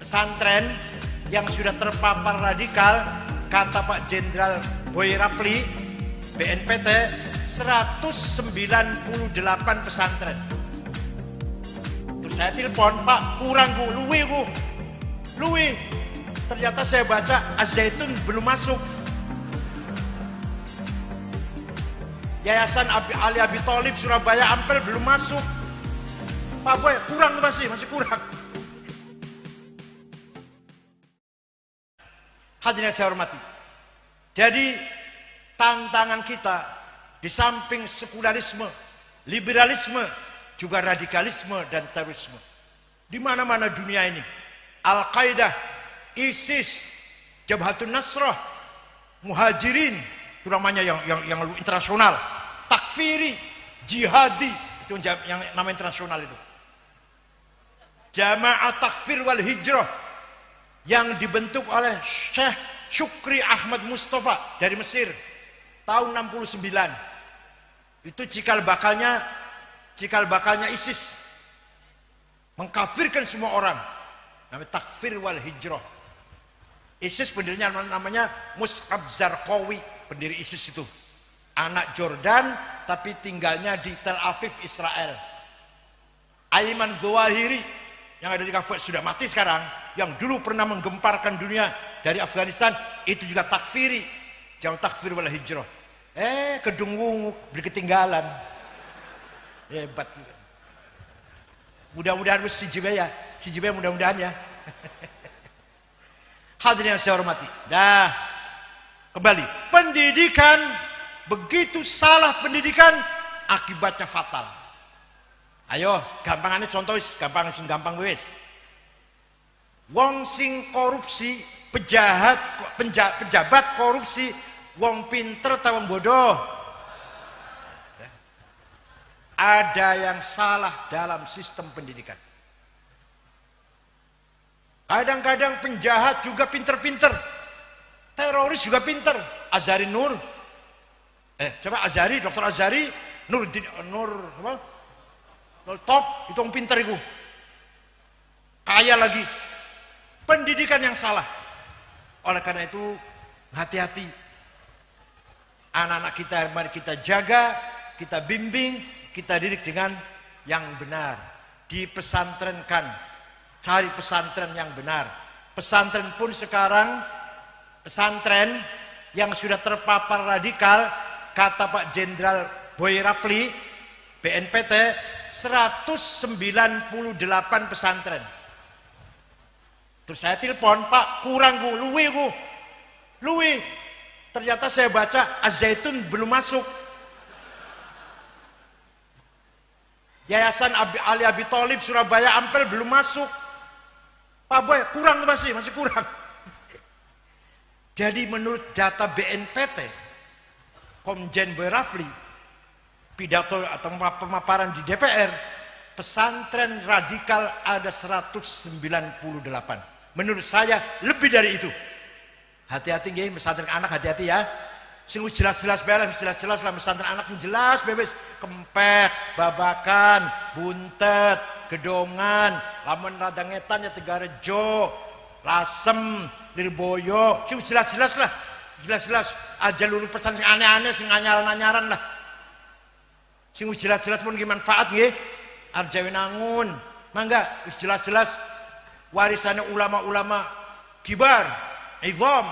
pesantren yang sudah terpapar radikal, kata Pak Jenderal Boy Rafli, BNPT, 198 pesantren. Terus saya telepon, Pak, kurang bu, luwi. Ternyata saya baca Az-Zaitun belum masuk. Yayasan Ali Abi Tholib Surabaya Ampel belum masuk. Pak Boy, kurang masih kurang. Hadirin yang saya hormati. Jadi tantangan kita di samping sekularisme, liberalisme, juga radikalisme dan terorisme. Di mana-mana dunia ini, Al-Qaeda, ISIS, Jabhatun Nasrah, Muhajirin, itu namanya yang internasional, takfiri, jihadi, itu yang nama internasional itu. Jamaah Takfir wal Hijrah yang dibentuk oleh Syekh Syukri Ahmad Mustafa dari Mesir tahun 69. Itu cikal bakalnya ISIS. Mengkafirkan semua orang. Namanya Takfir wal Hijrah. ISIS pendirinya namanya Mus'ab Zarqawi, pendiri ISIS itu. Anak Jordan tapi tinggalnya di Tel Aviv, Israel. Ayman Zawahiri yang ada di Kafir sudah mati sekarang, yang dulu pernah menggemparkan dunia dari Afghanistan, itu juga takfiri, jangan takfir wal hijrah. Kedung Wungu berketinggalan, hebat juga. Mudah-mudahan si Jibaya mudah-mudahan ya. Hadirin yang saya hormati. Nah, kembali, pendidikan begitu salah pendidikan, akibatnya fatal. Ayo, gampangannya contoh, gampang wis. Wong sing korupsi, pejabat korupsi, wong pinter atau wong bodoh? Ada yang salah dalam sistem pendidikan. Kadang-kadang penjahat juga pinter-pinter, teroris juga pinter. Azhari Nur, coba Azhari, Dr. Azhari, Nur apa? Top, itu yang pinter itu. Kaya lagi. Pendidikan yang salah. Oleh karena itu, hati-hati. Anak-anak kita, mari kita jaga, kita bimbing, kita didik dengan yang benar. Dipesantrenkan. Cari pesantren yang benar. Pesantren pun sekarang, pesantren yang sudah terpapar radikal, kata Pak Jenderal Boy Rafli, BNPT, 198 pesantren. Terus saya telepon, Pak, kurang bu, luwi. Ternyata saya baca Az-Zaitun belum masuk. Yayasan Ali Abi Tholib Surabaya Ampel belum masuk. Pak Boy, kurang masih kurang. Jadi menurut data BNPT, Komjen Boy Rafli, pidato atau pemaparan di DPR, pesantren radikal ada 198. Menurut saya lebih dari itu. Hati-hati nggih, pesantren anak hati-hati ya. Sing jelas-jelas lah pesantren anak sing jelas bebas, kempek, babakan, buntet, gedongan, lamun rada ngetan ya Tegarejo, Lasem, Lirboyo, sing jelas-jelas lah. Jelas-jelas aja luru pesan sing aneh-aneh, sing anyaran-anyaran lah. Sing jelas-jelas pun gimana manfaat nggih. Arjawinangun, mangga wis jelas-jelas warisannya ulama-ulama kibar, izam,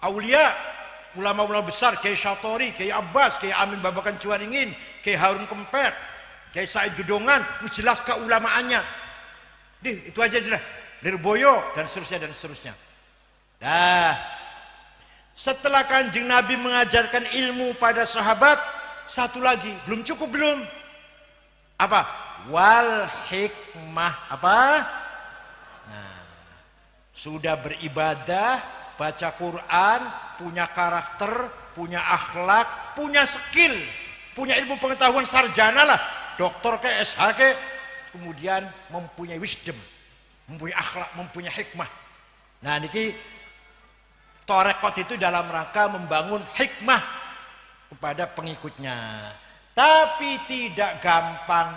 aulia, ulama-ulama besar, Kiai Syatori, Kiai Abbas, Kiai Amin Babakan Cuaringin, Kiai Harun Kempek, Kiai Said Gedongan, wis jelas keulamaannya. Itu aja jelas. Lirboyo dan seterusnya. Nah, setelah Kanjeng Nabi mengajarkan ilmu pada sahabat, satu lagi, belum cukup belum? Apa? Wal hikmah. Apa? Nah, sudah beribadah, baca Quran, punya karakter, punya akhlak, punya skill, punya ilmu pengetahuan sarjana lah, doktor ke SH ke, kemudian mempunyai wisdom, mempunyai akhlak, mempunyai hikmah. Nah, niki torekot itu dalam rangka membangun hikmah kepada pengikutnya, tapi tidak gampang.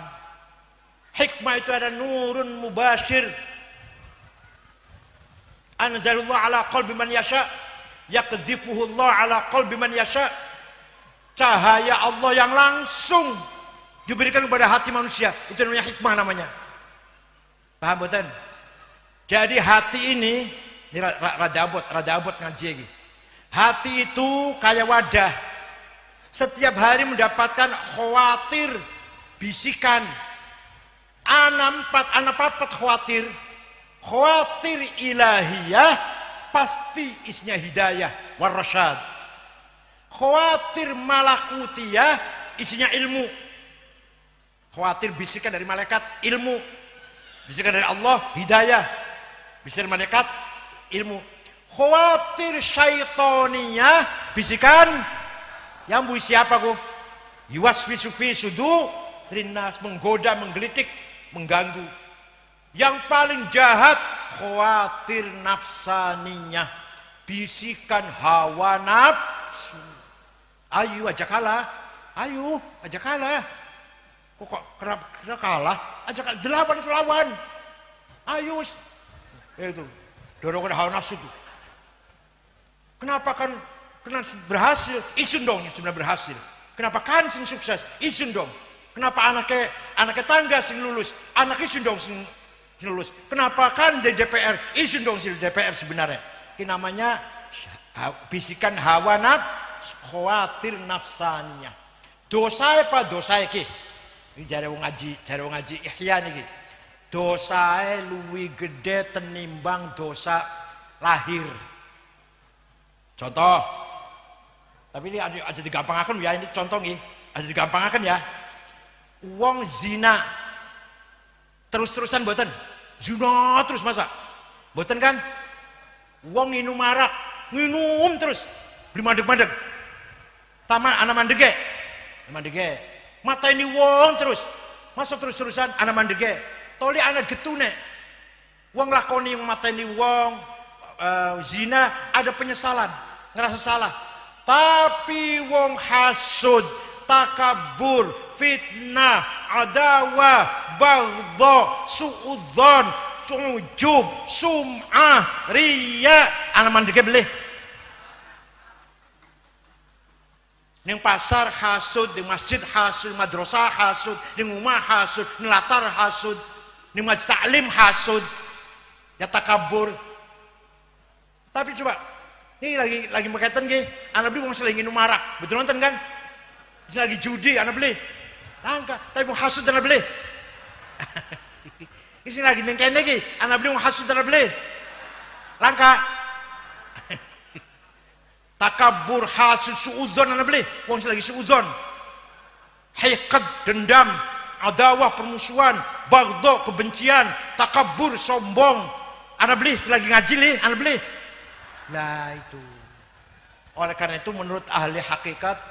Hikmah itu ada nurun mubashir, anzalullah ala qalbi man yasha, yaqdhifuhu Allah ala qalbi man yasha. Cahaya Allah yang langsung diberikan kepada hati manusia, itu namanya hikmah namanya. Paham betul? Jadi hati ini rada abot ngaji lagi. Hati itu kayak wadah. Setiap hari mendapatkan khawatir, bisikan. Anak papat khawatir. Khawatir ilahiyah pasti isinya hidayah warasyad. Khawatir malakutiyah isinya ilmu. Khawatir bisikan dari malaikat ilmu. Bisikan dari Allah hidayah. Bisikan dari malaikat ilmu. Khawatir syaitoniyah bisikan yang bui siapa ku? Yuwaswisu fi sudurinnas, menggoda, menggelitik, mengganggu. Yang paling jahat khawatir nafsaniyah, bisikan hawa nafsu. Ayo ajak kalah, ayo ajak kalah. Kok kenapa kalah? Ajak kalah, lawan. Ayo itu dorongan hawa nafsu itu. Kenapa kan berhasil? Isun dong yang sebenarnya berhasil. Kenapa kan sing sukses? Isun dong. Kenapa anaknya tangga sing lulus? Anak isun dong sing lulus. Kenapa kan jadi DPR? Isun dong sing DPR sebenarnya. Ini namanya bisikan hawa nafsu, khawatir nafsanya. Dosa apa dosa iki? Ini jare wong ngaji ihya niki. Dosae luwih gede tenimbang dosa lahir. Contoh. Tapi ini aja digampangkan ya, ini contoh nih. Aja digampangkan ya. Wong zina terus-terusan mboten. Zina terus masa? Mboten kan? Wong minum arak, minum terus. Beli mandeg-mandeg. Taman anak mandege. Mandege. Mata ini wong terus. Masa terus-terusan anak mandege. Toli anak getune. Wong lakoni yang mata ini wong zina ada penyesalan, ngerasa salah. Tapi wong hasud, takabur, fitnah, adawah, baghdha, suudzon, ujub, sum'ah, riya, anak mandege beli. Ning pasar hasud, di masjid hasud, madrasah hasud, di rumah hasud, di latar hasud, di majlis taklim hasud, ya takabur. Tapi coba, ini lagi berkaitan ke, anak beli mau selingin marak, betul nonton kan? Ini lagi judi, anak beli, langka, tapi mau hasud anak beli. Ini lagi nengkain lagi, anak beli mau hasud anak beli, langka. Takabur, hasud, suudzon anak beli, wong lagi suudzon. Hiqad, dendam, adawah, permusuhan, baghdha, kebencian, takabur, sombong. Anak beli lagi ngaji nih, anak beli. Nah itu. Oleh karena itu menurut ahli hakikat,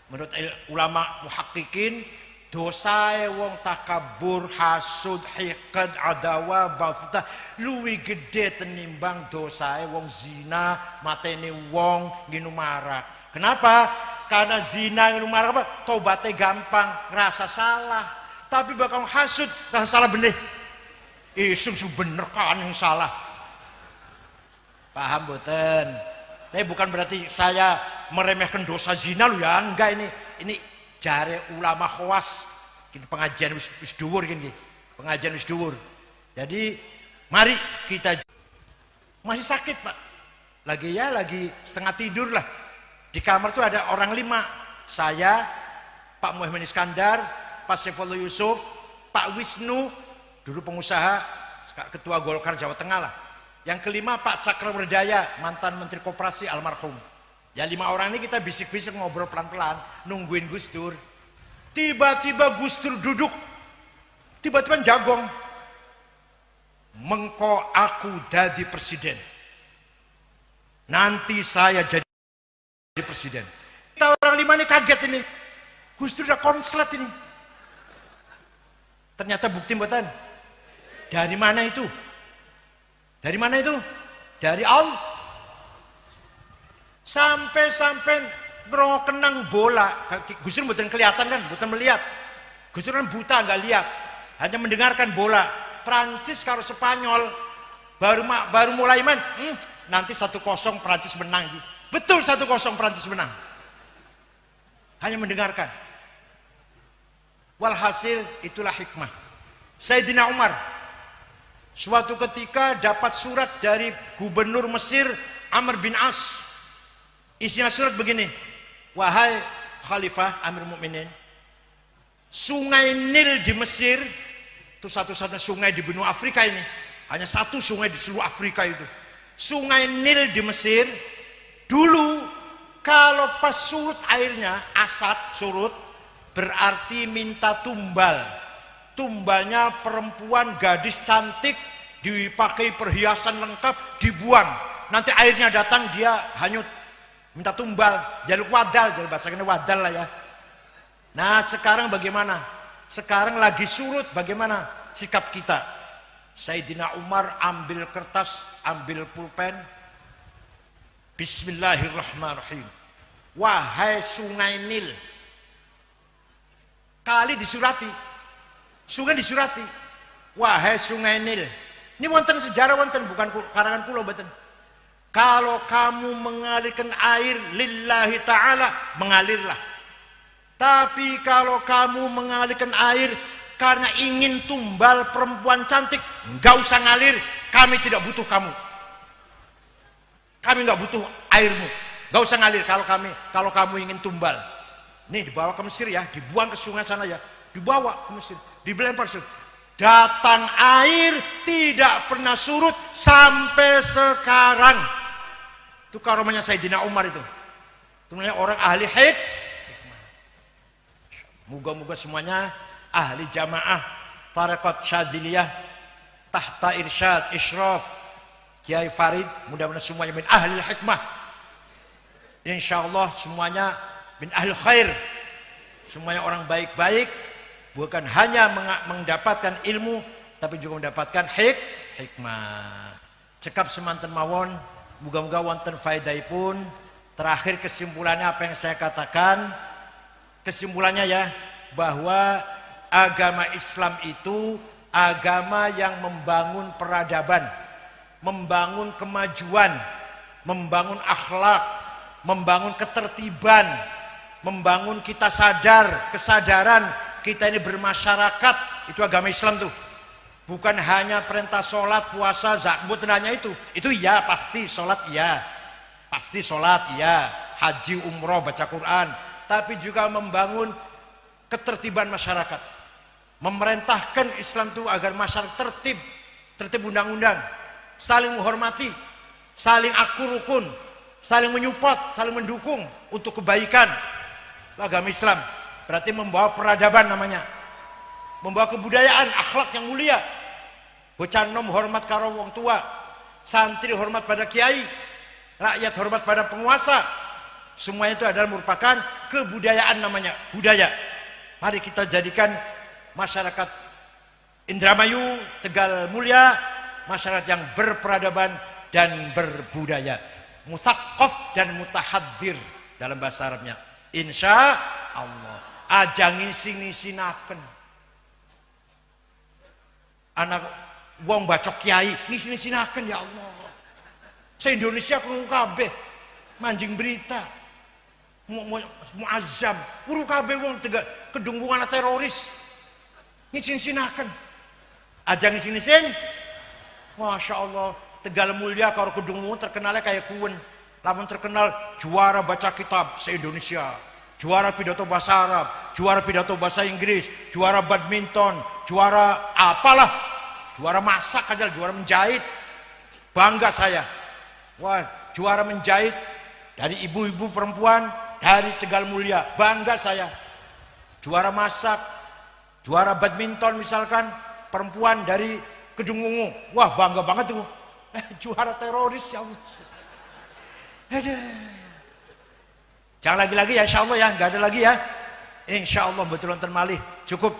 menurut ulama muhakkikin, dosa wong takabur, hasud, hiqad, adawa, baghdha luwih gede tenimbang dosa wong zina, mateni wong nginum arak. Kenapa? Karena zina nginum arak apa? Tobatnya gampang, ngerasa salah. Tapi bakal hasud, ngerasa salah bener. Isum bener kan yang salah. Paham boten? Tapi bukan berarti saya meremehkan dosa zina lu ya, enggak ini jare ulama khawas. Ini pengajian wis dhuwur gini. Pengajian wis dhuwur. Jadi mari kita masih sakit, Pak. Lagi setengah tidur lah. Di kamar tuh ada orang 5. Saya, Pak Muhammad Iskandar, Pak Saifullah Yusuf, Pak Wisnu, dulu pengusaha, ketua Golkar Jawa Tengah lah. Yang kelima Pak Cakrawardaya, mantan Menteri Koperasi almarhum. Ya 5 orang ini kita bisik-bisik ngobrol pelan-pelan, nungguin Gus Dur. Tiba-tiba Gus Dur duduk, tiba-tiba jagong. Mengko aku jadi presiden. Nanti saya jadi presiden. Kita orang 5 ini kaget ini. Gus Dur udah konslet ini. Ternyata bukti mboten. Dari mana itu? Dari mana itu? Dari Allah. Sampai kenang bola. Gus Dur mboten kelihatan kan, mboten melihat. Gus Dur kan buta, nggak lihat. Hanya mendengarkan bola. Prancis karo Spanyol Baru mulai main, nanti 1-0 Prancis menang. Betul 1-0 Prancis menang. Hanya mendengarkan. Walhasil itulah hikmah. Sayyidina Umar suatu ketika dapat surat dari gubernur Mesir Amr bin As. Isinya surat begini. Wahai Khalifah Amir Mukminin, Sungai Nil di Mesir itu satu-satunya sungai di benua Afrika ini. Hanya satu sungai di seluruh Afrika itu. Sungai Nil di Mesir dulu kalau pas surut airnya, asad surut, berarti minta tumbal. Tumbalnya perempuan gadis cantik, dipakai perhiasan lengkap, dibuang. Nanti airnya datang, dia hanyut. Minta tumbal, jaluk wadal, jaluk bahasanya wadal lah ya. Nah sekarang bagaimana? Sekarang lagi surut, bagaimana sikap kita? Sayyidina Umar ambil kertas, ambil pulpen. Bismillahirrahmanirrahim. Wahai Sungai Nil. Kali disurati. Sungai disurati. Wahai Sungai Nil. Ini wonten sejarah wonten, bukan karangan kula mboten. Kalau kamu mengalirkan air lillahi ta'ala, mengalirlah. Tapi kalau kamu mengalirkan air karena ingin tumbal perempuan cantik, enggak usah ngalir, kami tidak butuh kamu. Kami enggak butuh airmu. Enggak usah ngalir kalau kamu ingin tumbal. Nih dibawa ke Mesir ya, dibuang ke sungai sana ya. Dibawa ke Mesir, dilempar surut. Datang air tidak pernah surut sampai sekarang. Itu karomahnya Sayyidina Umar itu. Itu namanya orang ahli hikmah. Moga-moga semuanya ahli jamaah tarekat Syadiliyah tahta irsyad isyraf Kiai Farid, mudah-mudahan semuanya min ahli hikmah. Insyaallah semuanya min ahli khair. Semuanya orang baik-baik, bukan hanya mendapatkan ilmu tapi juga mendapatkan hikmah. Cekap semanten mawon, muga-muga wonten faedaipun. Terakhir kesimpulannya apa yang saya katakan, kesimpulannya ya, bahwa agama Islam itu agama yang membangun peradaban, membangun kemajuan, membangun akhlak, membangun ketertiban, membangun kita kesadaran kita ini bermasyarakat. Itu agama Islam tuh. Bukan hanya perintah sholat, puasa, zakat, bukan hanya itu. Itu ya pasti sholat ya, pasti sholat ya, haji, umroh, baca Quran. Tapi juga membangun ketertiban masyarakat, memerintahkan Islam itu agar masyarakat tertib undang-undang, saling menghormati, saling akur rukun, saling menyupport, saling mendukung untuk kebaikan. Agama Islam berarti membawa peradaban namanya, membawa kebudayaan, akhlak yang mulia. Bocah nom hormat karo wong tua, santri hormat pada kiai, rakyat hormat pada penguasa. Semua itu adalah merupakan kebudayaan namanya, budaya. Mari kita jadikan masyarakat Indramayu, Tegal Mulia, masyarakat yang berperadaban dan berbudaya, mutsaqqaf dan mutahaddir dalam bahasa Arabnya. Insya Allah. Ajang ngisi-ngisinaken anak wong bacok kiai ngisi-ngisinaken ya Allah. Se-Indonesia krungu kabeh manjing berita muazzam krungu kabeh wong Tegal kedungkungan teroris ngisi-ngisinaken. Ajang ngisi-ngisin, Masya Allah. Tegal Mulia karo kedungkungan terkenalnya kayak kuwen. Lamun terkenal juara baca kitab se-Indonesia, juara pidato bahasa Arab, juara pidato bahasa Inggris, juara badminton, juara apalah, juara masak aja, juara menjahit. Bangga saya. Wah, juara menjahit dari ibu-ibu perempuan dari Tegal Mulia, bangga saya. Juara masak, juara badminton misalkan perempuan dari Kedungwungu, wah bangga banget tuh. Juara teroris ya Allah. Jangan lagi-lagi ya, insya Allah ya, nggak ada lagi ya. Insya Allah betul nonton malih, cukup.